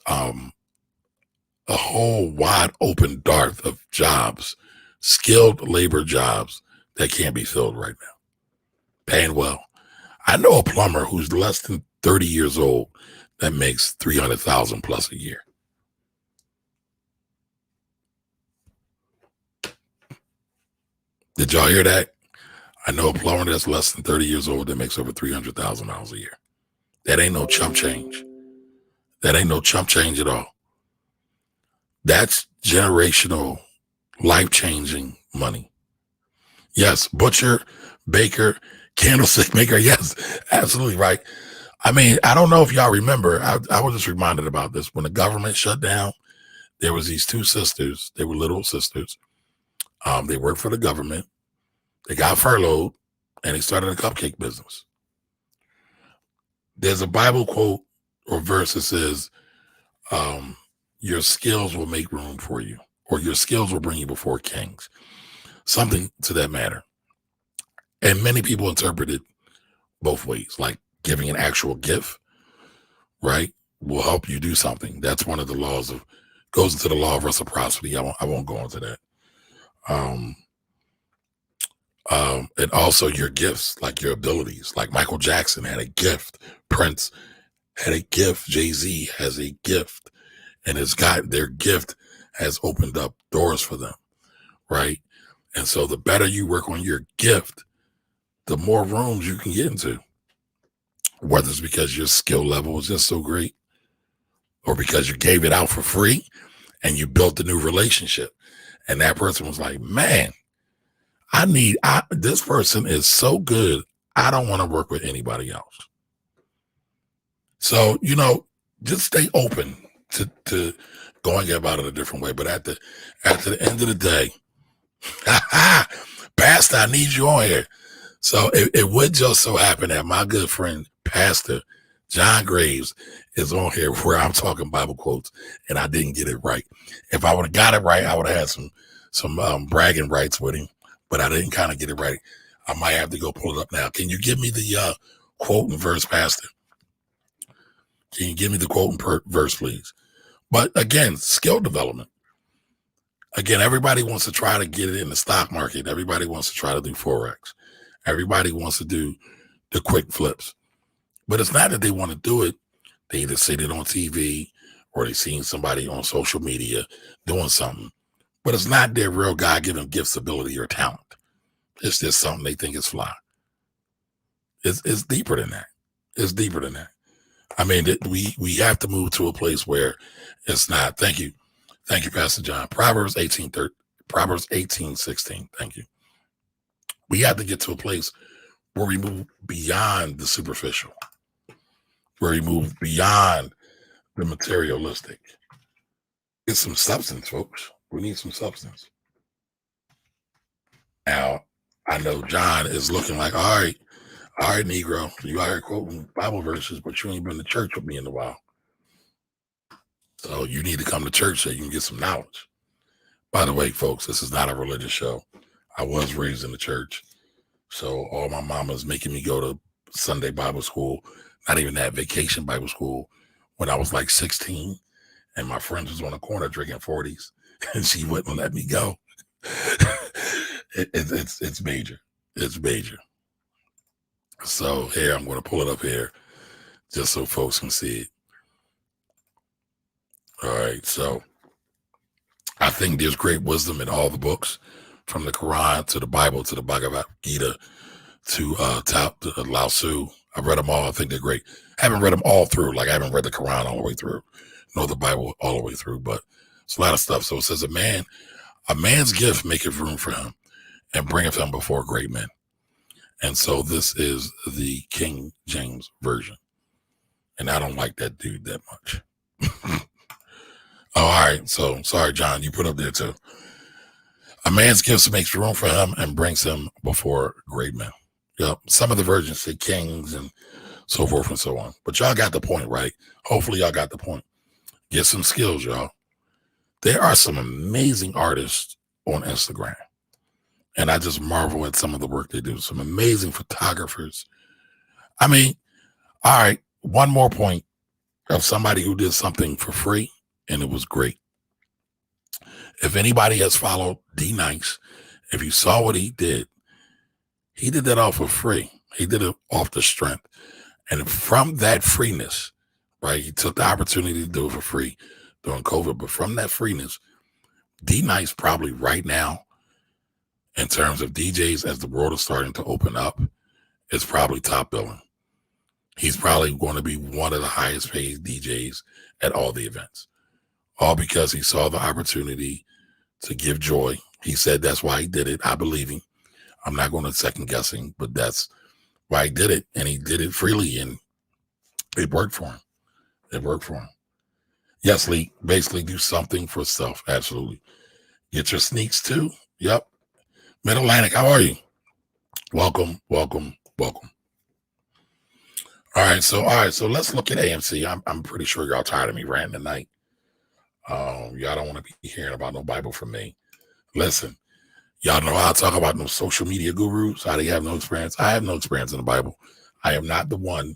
a whole wide open dart of jobs, skilled labor jobs that can't be filled right now, paying well. I know a plumber who's less than 30 years old that makes 300,000 plus a year. Did y'all hear that? I know a plumber that's less than 30 years old that makes over $300,000 a year. That ain't no chump change. That ain't no chump change at all. That's generational, life-changing money. Yes, butcher, baker, candlestick maker. Yes, absolutely right. I mean, I don't know if y'all remember. I was just reminded about this. When the government shut down, there was these two sisters. They were little sisters. They worked for the government. They got furloughed, and they started a cupcake business. There's a Bible quote or verse that says, your skills will make room for you, or your skills will bring you before kings. Something to that matter. And many people interpret it both ways, like giving an actual gift, right, will help you do something. That's one of the laws of, goes into the law of reciprocity. I won't go into that. And also your gifts, like your abilities. Like Michael Jackson had a gift. Prince had a gift. Jay-Z has a gift. And their gift has opened up doors for them, right? And so the better you work on your gift, the more rooms you can get into. Whether it's because your skill level is just so great, or because you gave it out for free and you built a new relationship. And that person was like, man, this person is so good. I don't want to work with anybody else. So, just stay open to going about it a different way. But at the end of the day, Pastor, I need you on here. So it would just so happen that my good friend, Pastor John Graves, is on here where I'm talking Bible quotes, and I didn't get it right. If I would have got it right, I would have had some bragging rights with him, but I didn't kind of get it right. I might have to go pull it up now. Can you give me the quote and verse, Pastor? Can you give me the quote and verse, please? But again, skill development. Again, everybody wants to try to get it in the stock market. Everybody wants to try to do Forex. Everybody wants to do the quick flips. But it's not that they want to do it. They either see it on TV or they seen somebody on social media doing something. But it's not their real God-given gifts, ability, or talent. It's just something they think is fly. It's deeper than that. It's deeper than that. I mean, we have to move to a place where it's not. Thank you, Pastor John. Proverbs 18:16. Thank you. We have to get to a place where we move beyond the superficial, where we move beyond the materialistic. Get some substance, folks. We need some substance. Now, I know John is looking like, all right, Negro, you out here quoting Bible verses, but you ain't been to church with me in a while. So you need to come to church so you can get some knowledge. By the way, folks, this is not a religious show. I was raised in the church. So all my mama's making me go to Sunday Bible school, not even that, vacation Bible school, when I was like 16. And my friends was on the corner drinking 40s, and she wouldn't let me go. It's major. It's major. So here, I'm going to pull it up here just so folks can see it. All right. So I think there's great wisdom in all the books, from the Quran to the Bible to the Bhagavad Gita to Lao Tzu. I've read them all. I think they're great. I haven't read them all through. Like, I haven't read the Quran all the way through, nor the Bible all the way through, but it's a lot of stuff. So it says, a man's gift maketh room for him and bringeth him before great men. And so this is the King James Version. And I don't like that dude that much. Oh, all right. So sorry, John, you put up there too. A man's gifts makes room for him and brings him before great men. Yep. Some of the versions say kings and so forth and so on. But y'all got the point, right? Hopefully y'all got the point. Get some skills, y'all. There are some amazing artists on Instagram. And I just marvel at some of the work they do. Some amazing photographers. I mean, all right, one more point of somebody who did something for free, and it was great. If anybody has followed D-Nice, if you saw what he did that all for free. He did it off the strength. And from that freeness, right, he took the opportunity to do it for free during COVID. But from that freeness, D-Nice probably right now, in terms of DJs, as the world is starting to open up, is probably top billing. He's probably going to be one of the highest paid DJs at all the events, all because he saw the opportunity to give joy. He said that's why he did it. I believe him. I'm not going to second guessing, but that's why he did it. And he did it freely, and it worked for him. It worked for him. Yes, Lee, basically do something for self. Absolutely. Get your sneaks too. Yep. Mid-Atlantic, how are you? Welcome, welcome, welcome. All right, so let's look at AMC. I'm pretty sure y'all tired of me ranting tonight. Y'all don't want to be hearing about no Bible from me. Listen, y'all know how I talk about no social media gurus, how they have no experience. I have no experience in the Bible. I am not the one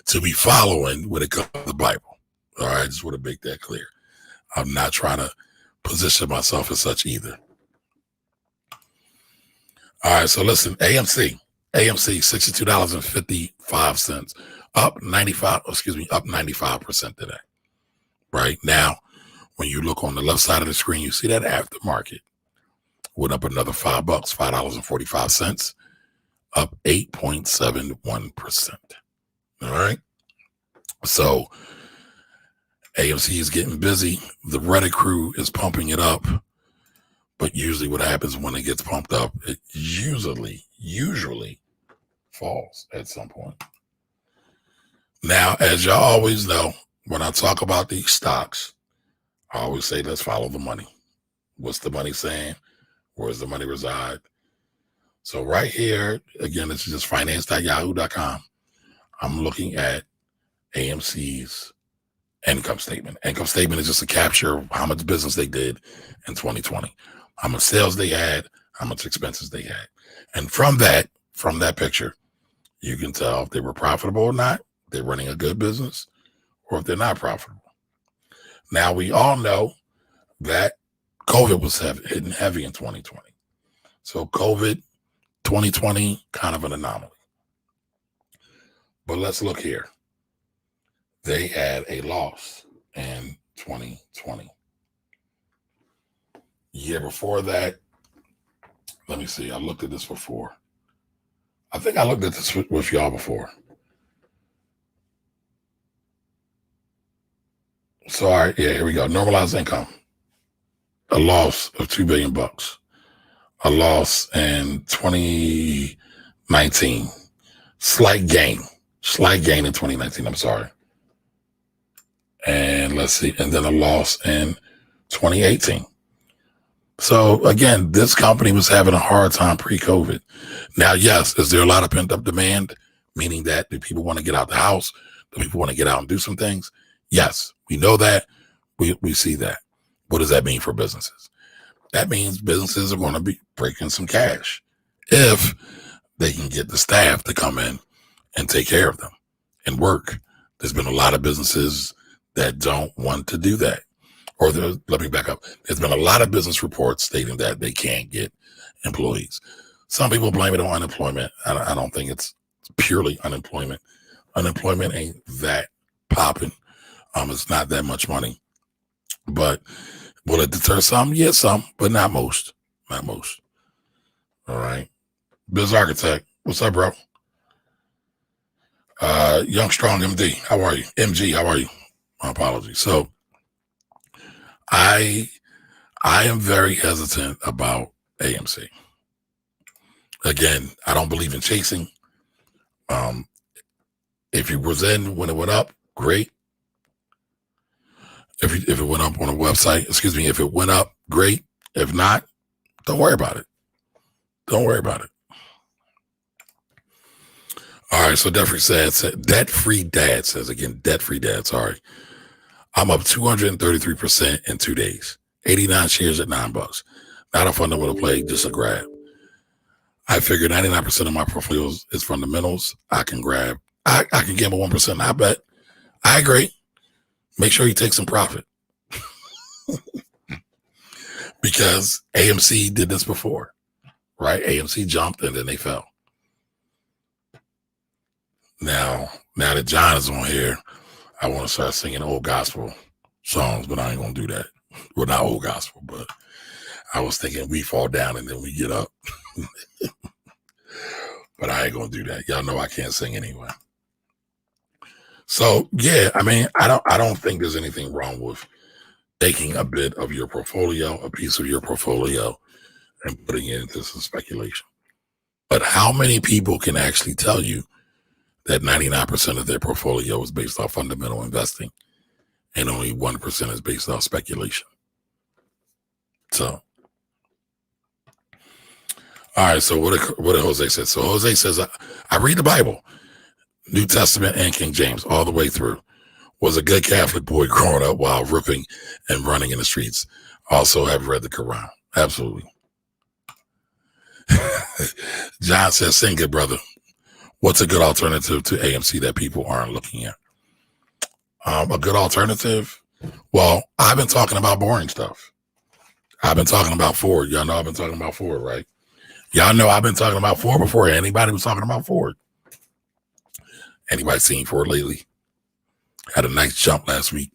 to be following when it comes to the Bible. All right, just want to make that clear. I'm not trying to position myself as such either. All right, so listen, AMC, $62.55, up 95% today. Right now, when you look on the left side of the screen, you see that aftermarket went up another $5, $5.45, up 8.71%. All right. So AMC is getting busy. The Reddit crew is pumping it up. But usually what happens when it gets pumped up, it usually falls at some point. Now, as y'all always know, when I talk about these stocks, I always say, let's follow the money. What's the money saying? Where's the money reside? So right here, again, this is just finance.yahoo.com. I'm looking at AMC's income statement. Income statement is just a capture of how much business they did in 2020, how much sales they had, how much expenses they had. And from that picture, you can tell if they were profitable or not, they're running a good business, or if they're not profitable. Now, we all know that COVID was hitting heavy in 2020. So COVID 2020, kind of an anomaly. But let's look here. They had a loss in 2020. Year before that, let me see. I looked at this before. I think I looked at this with y'all before. So, all right, yeah, here we go. Normalized income. A loss of $2 billion. A loss in 2019. Slight gain in 2019. I'm sorry. And let's see. And then a loss in 2018. So again, this company was having a hard time pre-COVID. Now, yes, is there a lot of pent-up demand? Meaning that do people want to get out the house? Do people want to get out and do some things? Yes, we know that. We see that. What does that mean for businesses? That means businesses are going to be breaking some cash if they can get the staff to come in and take care of them and work. There's been a lot of businesses that don't want to do that. Or let me back up. There's been a lot of business reports stating that they can't get employees. Some people blame it on unemployment. I don't think it's purely unemployment. Unemployment ain't that popping. It's not that much money. But will it deter some? Yes, some, but not most. Not most. All right. Biz Architect, what's up, bro? Young Strong MD, how are you? MG, how are you? My apologies. So I am very hesitant about AMC. Again, I don't believe in chasing. If you was in when it went up, great. If it went up on a website, if it went up, great. If not, Don't worry about it. Don't worry about it. All right, so debt-free dad says again, debt-free dad, sorry. I'm up 233% in 2 days. 89 shares at $9. Not a fundamental play, just a grab. I figure 99% of my portfolios is fundamentals. I can grab. I can gamble 1%. I bet. I agree. Make sure you take some profit. Because AMC did this before, right? AMC jumped and then they fell. Now that John is on here, I want to start singing old gospel songs, but I ain't going to do that. Well, not old gospel, but I was thinking we fall down and then we get up. But I ain't going to do that. Y'all know I can't sing anyway. So, yeah, I mean, I don't think there's anything wrong with taking a bit of your portfolio, a piece of your portfolio, and putting it into some speculation. But how many people can actually tell you that 99% of their portfolio is based off fundamental investing and only 1% is based off speculation? So, all right, so what did Jose say? So Jose says, I read the Bible, New Testament and King James, all the way through. Was a good Catholic boy growing up while ripping and running in the streets. Also have read the Quran. Absolutely. John says, sing it, brother. What's a good alternative to AMC that people aren't looking at? A good alternative? Well, I've been talking about boring stuff. I've been talking about Ford. Y'all know I've been talking about Ford, right? Y'all know I've been talking about Ford before anybody was talking about Ford. Anybody seen Ford lately? Had a nice jump last week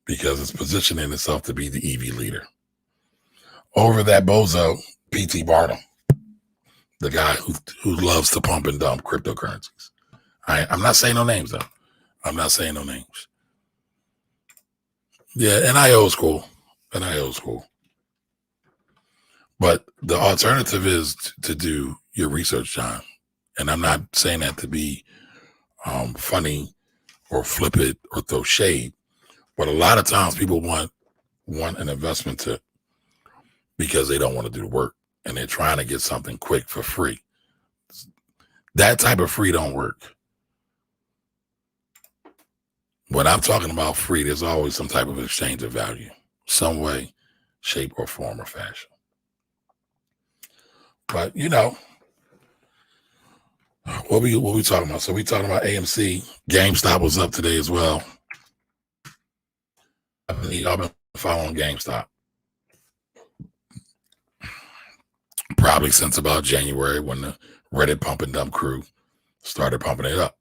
because it's positioning itself to be the EV leader. Over that bozo, P.T. Barnum, the guy who loves to pump and dump cryptocurrencies. I'm not saying no names, though. I'm not saying no names. Yeah, NIO is cool. NIO is cool. But the alternative is to do your research, John. And I'm not saying that to be funny or flip it or throw shade. But a lot of times people want an investment tip because they don't want to do the work and they're trying to get something quick for free. That type of free don't work. When I'm talking about free, there's always some type of exchange of value, some way, shape, or form or fashion. But, you know, what we talking about? So we talking about AMC. GameStop was up today as well. Y'all been following GameStop probably since about January when the Reddit pump and dump crew started pumping it up.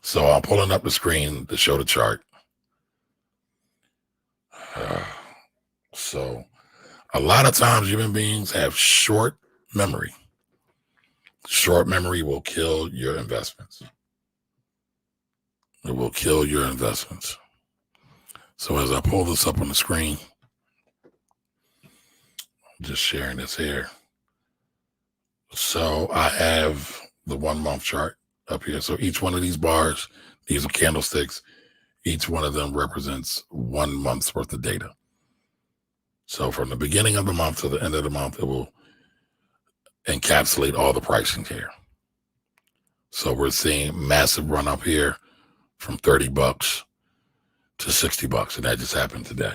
So I'm pulling up the screen to show the chart. So a lot of times human beings have short memory. Short memory will kill your investments. It will kill your investments. So as I pull this up on the screen, I'm just sharing this here. So I have the 1 month chart up here. So each one of these bars, these are candlesticks. Each one of them represents 1 month's worth of data. So from the beginning of the month to the end of the month, it will encapsulate all the pricing here. So we're seeing massive run up here from $30 to $60, and that just happened today.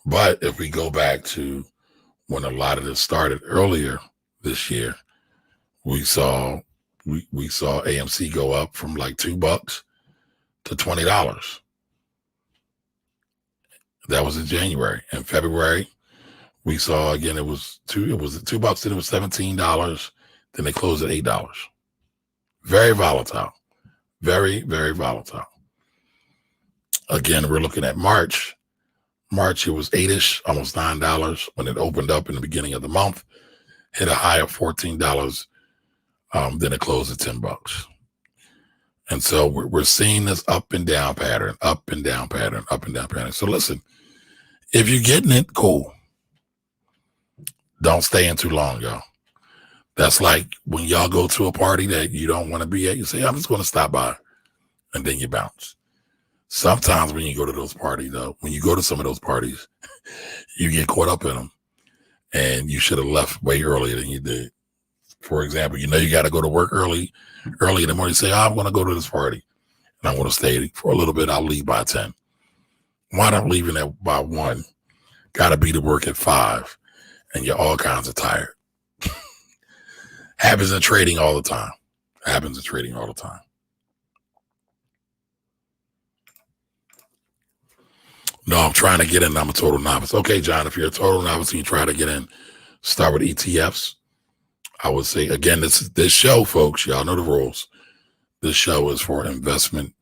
But if we go back to when a lot of this started earlier this year, we saw AMC go up from like $2 to $20. That was in January. In February, we saw again it was $2, then it was $17, then they closed at $8. Very volatile. Very, very volatile. Again, we're looking at March. March, it was $8-ish, almost $9 when it opened up in the beginning of the month, hit a high of $14. Then it closed at $10. And so we're seeing this up and down pattern, up and down pattern, up and down pattern. So listen, if you're getting it, cool. Don't stay in too long, y'all. That's like when y'all go to a party that you don't want to be at, you say, I'm just going to stop by, and then you bounce. Sometimes when you go to those parties, though, when you go to some of those parties, you get caught up in them, and you should have left way earlier than you did. For example, you got to go to work early in the morning. You say, I'm going to go to this party, and I'm going to stay for a little bit. I'll leave by 10. Why not leaving by 1? Got to be to work at 5, and you're all kinds of tired. Happens in trading all the time. No, I'm trying to get in. I'm a total novice. Okay, John, if you're a total novice and you try to get in, start with ETFs. I would say, again, this show, folks, y'all know the rules. This show is for investment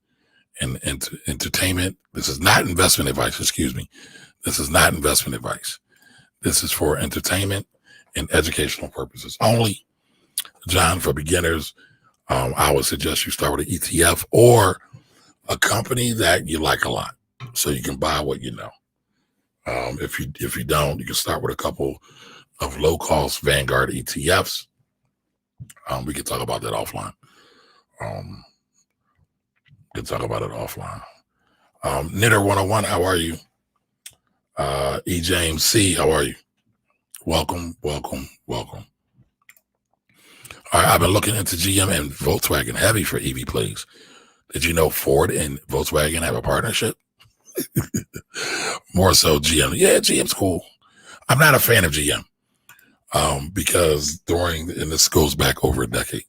and entertainment. This is not investment advice. Excuse me. This is not investment advice. This is for entertainment and educational purposes only. John, for beginners, I would suggest you start with an ETF or a company that you like a lot, so you can buy what you know. If you don't, you can start with a couple of low-cost Vanguard ETFs. We can talk about that offline. Knitter 101, how are you? E. James C, how are you? Welcome. All right, I've been looking into GM and Volkswagen heavy for EV plays. Did you know Ford and Volkswagen have a partnership? More so GM. Yeah, GM's cool. I'm not a fan of GM because and this goes back over a decade,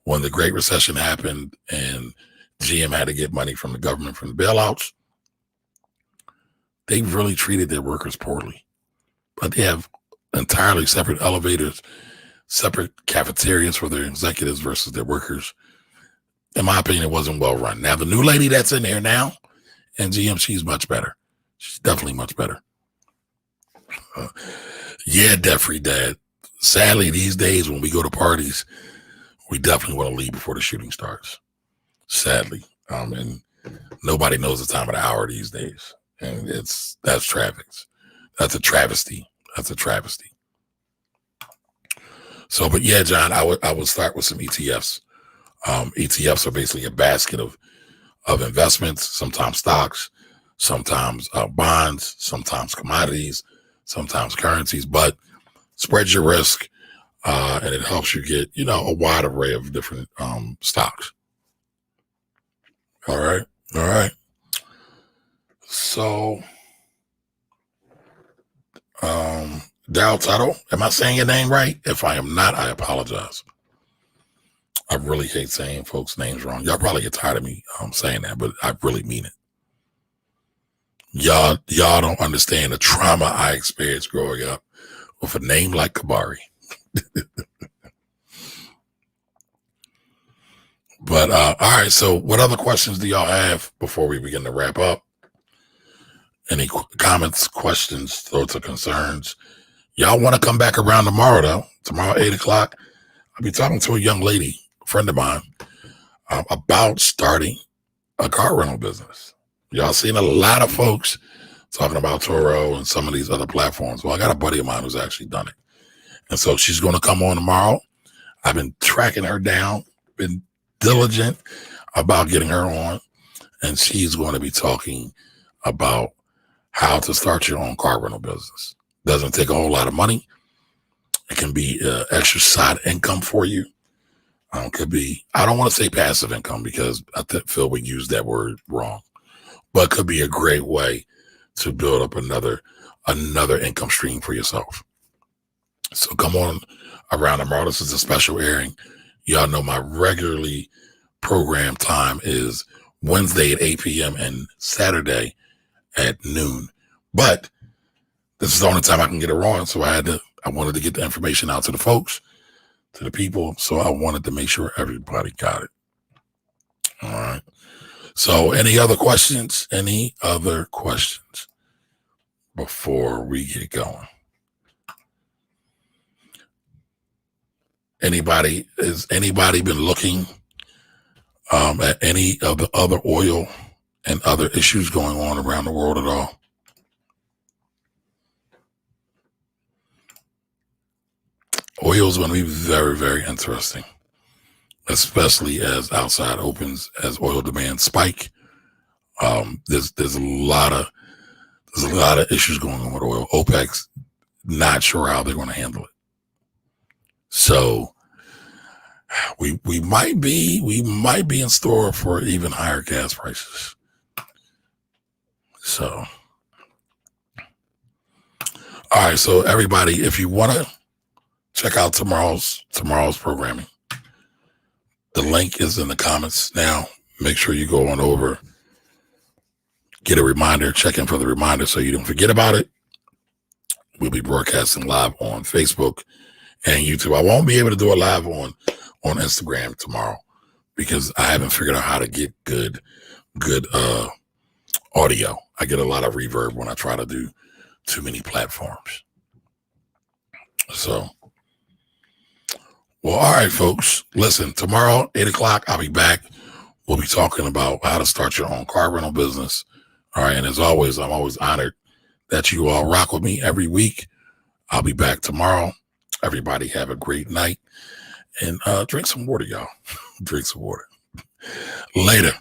when the Great Recession happened and GM had to get money from the government from the bailouts, they really treated their workers poorly. But they have entirely separate elevators, separate cafeterias for their executives versus their workers. In my opinion, it wasn't well run. Now, the new lady that's in there now in GM, she's much better. She's definitely much better. Yeah, debt-free dad. Sadly, these days when we go to parties, we definitely want to leave before the shooting starts. Sadly. And nobody knows the time of the hour these days. And that's traffic. That's a travesty. So, but yeah, John, I would start with some ETFs. ETFs are basically a basket of investments, sometimes stocks, sometimes bonds, sometimes commodities, sometimes currencies, but spreads your risk, and it helps you get, a wide array of different stocks. All right. So, Daryl Tuttle, am I saying your name right? If I am not, I apologize. I really hate saying folks' names wrong. Y'all probably get tired of me saying that, but I really mean it. Y'all don't understand the trauma I experienced growing up with a name like Kabari. But all right, so what other questions do y'all have before we begin to wrap up? Any comments, questions, thoughts, or concerns? Y'all want to come back around tomorrow, though? Tomorrow, 8 o'clock, I'll be talking to a young lady, a friend of mine, about starting a car rental business. Y'all seen a lot of folks talking about Turo and some of these other platforms. Well, I got a buddy of mine who's actually done it. And so she's going to come on tomorrow. I've been tracking her down, been diligent about getting her on. And she's going to be talking about how to start your own car rental business. Doesn't take a whole lot of money. It can be extra side income for you. Could be, I don't want to say passive income because I think Phil would use that word wrong, but could be a great way to build up another income stream for yourself. So come on around tomorrow. This is a special airing. Y'all know my regularly programmed time is Wednesday at 8 p.m. and Saturday at noon. But this is the only time I can get it on. So I wanted to get the information out to the folks, to the people. So I wanted to make sure everybody got it. All right. So any other questions before we get going? Has anybody been looking at any of the other oil and other issues going on around the world at all? Oil is going to be very, very interesting, especially as outside opens, as oil demand spike. There's a lot of issues going on with oil. OPEC's not sure how they're going to handle it. So we might be in store for even higher gas prices. So, all right. So everybody, if you want to check out tomorrow's programming, the link is in the comments now. Make sure you go on over, get a reminder, check in for the reminder so you don't forget about it. We'll be broadcasting live on Facebook and YouTube. I won't be able to do a live on Instagram tomorrow because I haven't figured out how to get good audio. I get a lot of reverb when I try to do too many platforms. So, well, all right, folks. Listen, tomorrow, 8 o'clock, I'll be back. We'll be talking about how to start your own car rental business. All right. And as always, I'm always honored that you all rock with me every week. I'll be back tomorrow. Everybody have a great night and drink some water, y'all. Drink some water. Later.